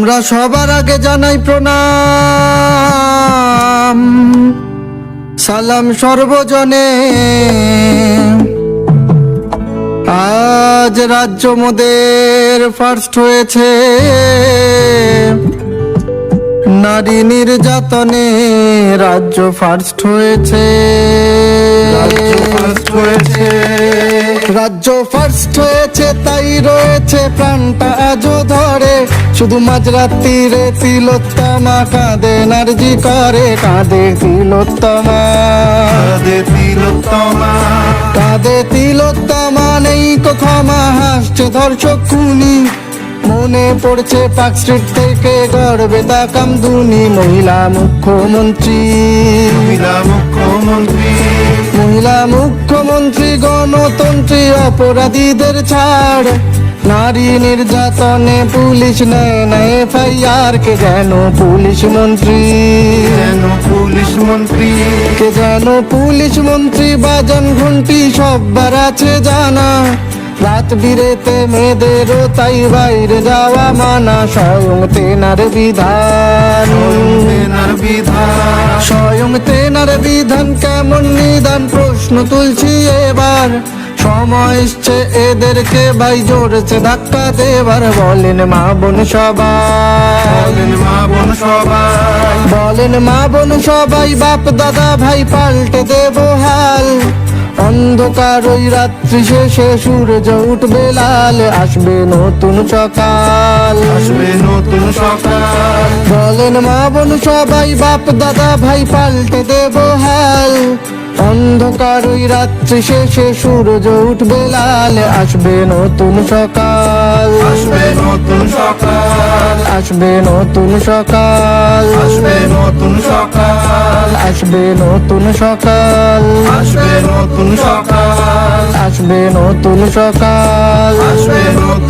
আমরা সবার আগে জানাই প্রণাম, সালাম সর্বজনে। আজ রাজ্য মোদের ফার্স্ট হয়েছে, নারী নির্যাতনে রাজ্য ফার্স্ট হয়েছে। রাজ্য ফার্স্ট হয়েছে, তাই রয়েছে প্রাণটা আজও ধরে। শুধু মাঝরাত্রিরে তিলোত্তমা কাঁদে, নার্জি করে কাঁদে তিলোত্তমা, কাঁদে তিলোত্তমা। নেই তো ক্ষমা, হাসছে ধর্ষক খুনি। মনে পড়ছে পার্ক স্ট্রিট থেকে গর্বে তাকাম দুনি। মহিলা মুখ্যমন্ত্রী, মহিলা মুখ্যমন্ত্রী, গণতন্ত্রী, অপরাধীদের ছাড়। নারী নির্যাতনে পুলিশ নেয় না FIR, কে যেন পুলিশ মন্ত্রী, কে যেন পুলিশ মন্ত্রী। বাজান ঘন্টি সববার আছে জানা, রাত বিরেতে মেয়েদেরও তাই বাইরে যাওয়া মানা। স্বয়ং তেনার বিধান, স্বয়ং তেনার বিধান কেমন নিদান, প্রশ্ন তুলছি এবার। সময় এসছে এদেরকে ভাই জোরছে ধাক্কা দেবার। বলেন মা বোন সবাই, বলেন মা বোন সবাই, বাপ দাদা ভাই পাল্টে দেব হাল। অন্ধকার ওই রাত্রি শেষে সূর্য উঠবে লাল, আসবে নতুন সকাল, আসবে নতুন সকাল। বলেন মা বোন সবাই, বাপ দাদা ভাই পাল্টে দেব হাল। অন্ধকার ওই রাত্রি শেষে সূর্য উঠবে লাল, আসবে নতুন সকাল, আসবে নতুন সকাল, আসবে নতুন সকাল, আসবে নতুন সকাল, আসবে নতুন সকাল, আসবে নতুন সকাল, আসবে নতুন সকাল, আসবে নতুন